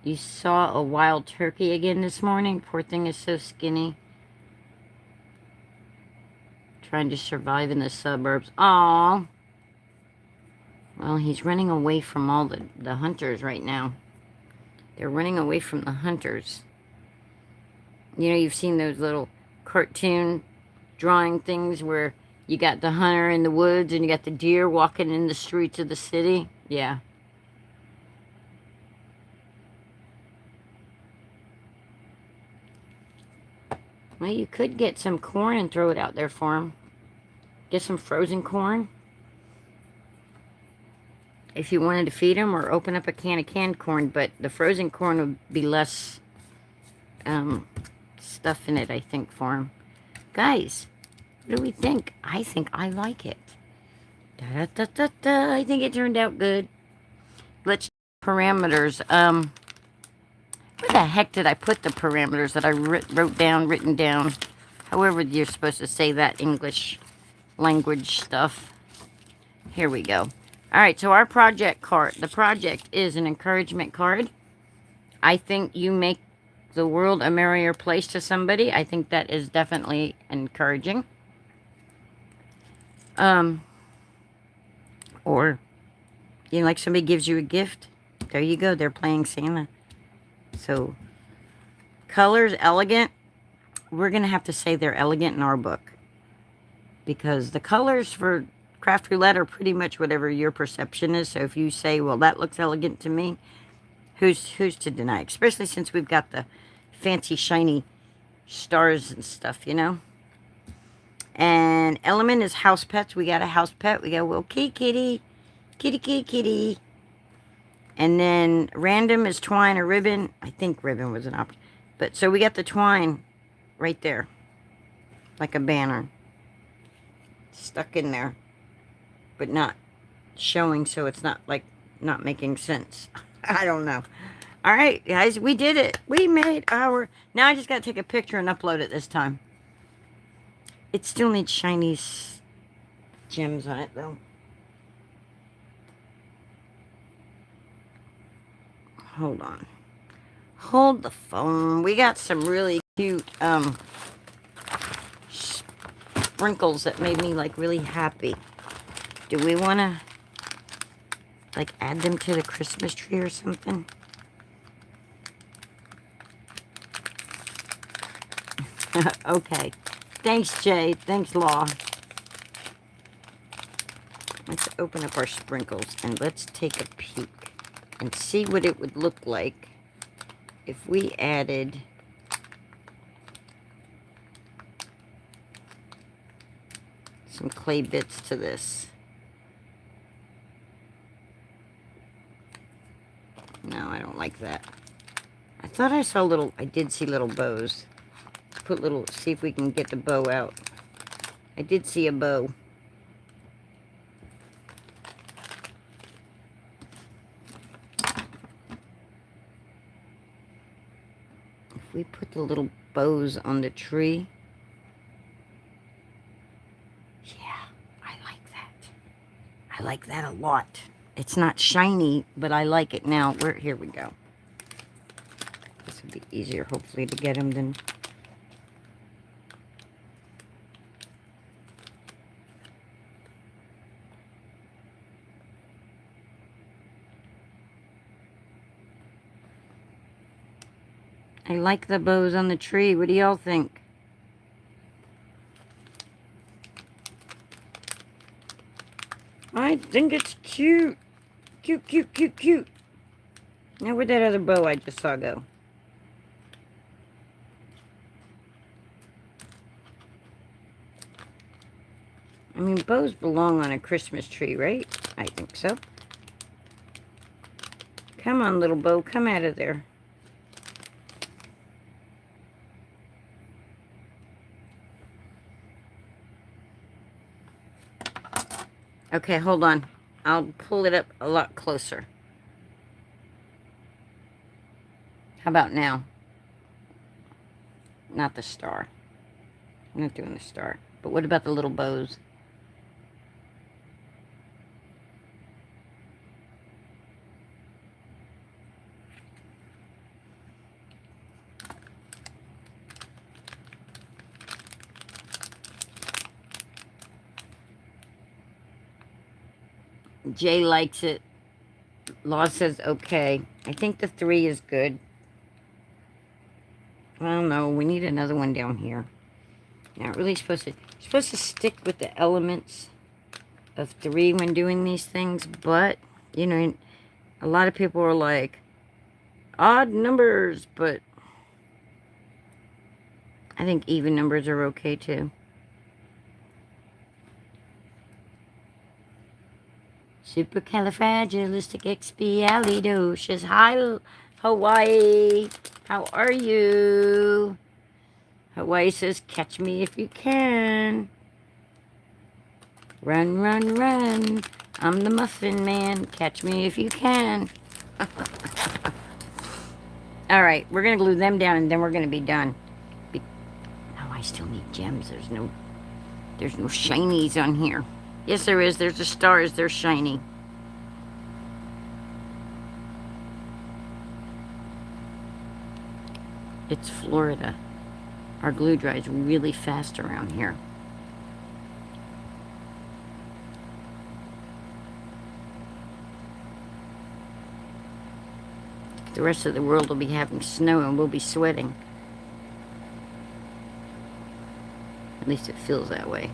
You saw a wild turkey again this morning? Poor thing is so skinny. Trying to survive in the suburbs. Aww. Well, he's running away from all the hunters right now. They're running away from the hunters. You know, you've seen those little cartoon drawing things where you got the hunter in the woods and you got the deer walking in the streets of the city? Yeah. Well, you could get some corn and throw it out there for him. Get some frozen corn. If you wanted to feed him, or open up a can of canned corn, but the frozen corn would be less stuff in it, I think, for him. Guys, what do we think? I think I like it. Da-da-da-da-da. I think it turned out good. Let's parameters. Where the heck did I put the parameters that I written down? However you're supposed to say that English language stuff. Here we go. All right, so our project card. The project is an encouragement card. I think you make the world a merrier place to somebody. I think that is definitely encouraging. Or, you know, like somebody gives you a gift. There you go. They're playing Santa. So, colors, elegant. We're going to have to say they're elegant in our book. Because the colors for craft roulette are pretty much whatever your perception is. So if you say, well, that looks elegant to me, who's to deny? Especially since we've got the fancy, shiny stars and stuff, you know? And element is house pets. We got a house pet. We got a little kitty. Kitty, kitty, kitty. And then random is twine or ribbon. I think ribbon was an option. But so we got the twine right there. Like a banner. Stuck in there. But not showing, so it's not like not making sense. I don't know. All right, guys, we did it. We made our... Now I just got to take a picture and upload it this time. It still needs shiny gems on it, though. Hold on. Hold the phone. We got some really cute sprinkles that made me, like, really happy. Do we want to, like, add them to the Christmas tree or something? Okay. Thanks, Jay. Thanks, Law. Let's open up our sprinkles and let's take a peek and see what it would look like if we added some clay bits to this. No, I don't like that. I thought I saw little, I did see little bows. Put little, see if we can get the bow out. I did see a bow. If we put the little bows on the tree. Yeah, I like that. I like that a lot. It's not shiny, but I like it. Now, here we go. This would be easier, hopefully, to get them than... I like the bows on the tree. What do y'all think? I think it's cute. Cute, cute, cute, cute. Now where'd that other bow I just saw go? I mean, bows belong on a Christmas tree, right? I think so. Come on, little bow. Come out of there. Okay, hold on. I'll pull it up a lot closer. How about now? Not the star. I'm not doing the star. But what about the little bows? Jay likes it. Law says okay. I think the 3 is good. I don't know. We need another one down here. Not really supposed to stick with the elements of 3 when doing these things, but you know, a lot of people are like odd numbers, but I think even numbers are okay too. Supercalifragilisticexpialidocious. Hi, Hawaii. How are you? Hawaii says, catch me if you can. Run, run, run. I'm the Muffin Man. Catch me if you can. All right, we're going to glue them down, and then we're going to be done. Oh, I still need gems. There's no shinies on here. Yes, there is. There's the stars. They're shiny. It's Florida. Our glue dries really fast around here. The rest of the world will be having snow and we'll be sweating. At least it feels that way.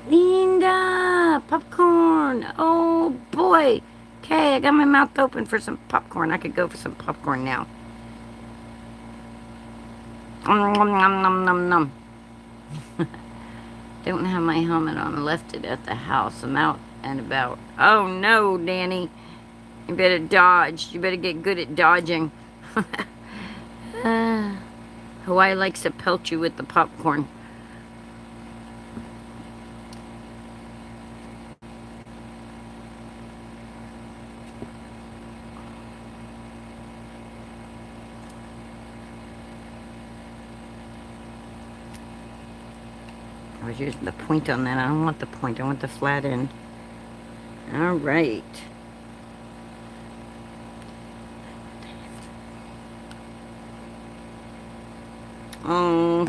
Linda! Popcorn! Oh boy! Okay, I got my mouth open for some popcorn. I could go for some popcorn now. Nom nom nom nom nom. Don't have my helmet on. I left it at the house. I'm out and about. Oh no, Danny. You better dodge. You better get good at dodging. Hawaii likes to pelt you with the popcorn. I was using the point on that. I don't want the point. I want the flat end. All right. Oh,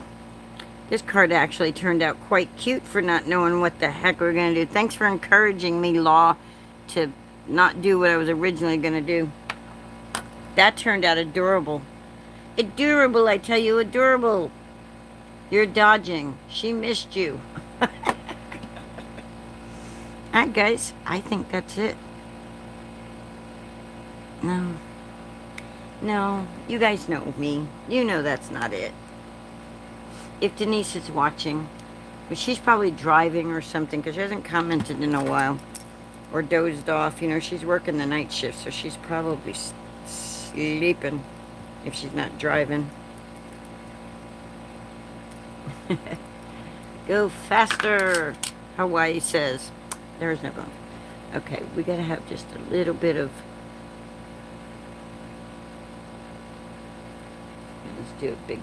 this card actually turned out quite cute for not knowing what the heck we're going to do. Thanks for encouraging me, Law, to not do what I was originally going to do. That turned out adorable. Adorable, I tell you, adorable. You're dodging. She missed you. Alright, guys. I think that's it. No. No. You guys know me. You know that's not it. If Denise is watching, but she's probably driving or something because she hasn't commented in a while. Or dozed off. You know, she's working the night shift, so she's probably sleeping if she's not driving. Go faster, Hawaii says. There's no going. Okay, we gotta have just a little bit of. Let's do a big.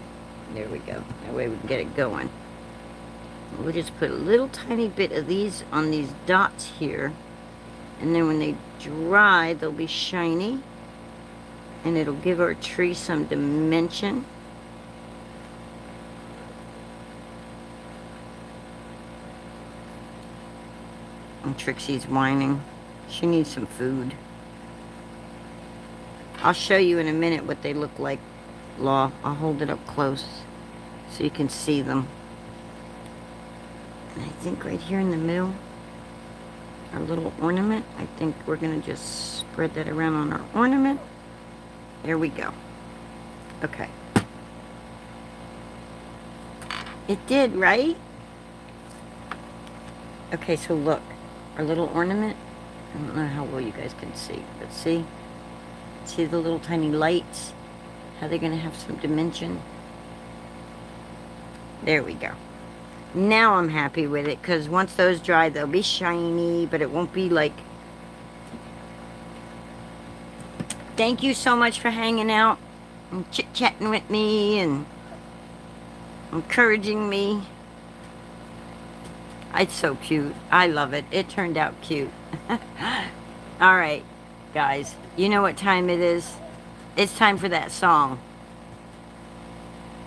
There we go. That way we can get it going. We'll just put a little tiny bit of these on these dots here, and then when they dry, they'll be shiny, and it'll give our tree some dimension. And Trixie's whining. She needs some food. I'll show you in a minute what they look like, Law. I'll hold it up close so you can see them. And I think right here in the middle, our little ornament, I think we're going to just spread that around on our ornament. There we go. Okay. It did, right? Okay, so look. Our little ornament. I don't know how well you guys can see, but see? See the little tiny lights? How they're going to have some dimension? There we go. Now I'm happy with it, because once those dry, they'll be shiny, but it won't be like... Thank you so much for hanging out and chit-chatting with me and encouraging me. It's so cute. I love it. It turned out cute. Alright, guys. You know what time it is? It's time for that song.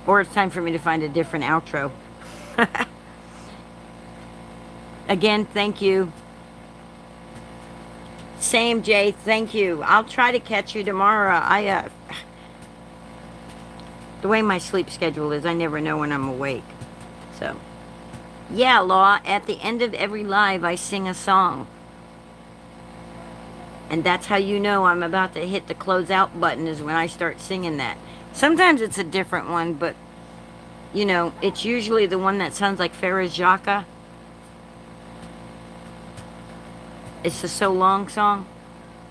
Or it's time for me to find a different outro. Again, thank you. Same, Jay. Thank you. I'll try to catch you tomorrow. The way my sleep schedule is, I never know when I'm awake. So, yeah, Law, at the end of every live, I sing a song. And that's how you know I'm about to hit the close out button, is when I start singing that. Sometimes it's a different one, but, you know, it's usually the one that sounds like Farrah's Jaka. It's the So Long song.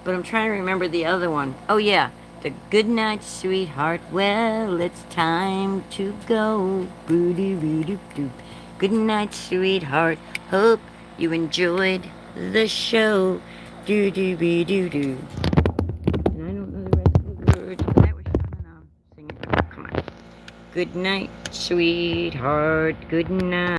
But I'm trying to remember the other one. Oh, yeah. The Good Night, Sweetheart. Well, it's time to go. Boo-doo-doo-doo-doo. Good night, sweetheart. Hope you enjoyed the show. Do-do-be-do-do. And I don't know the rest of the words. That was sing it. Come on. Good night, sweetheart. Good night.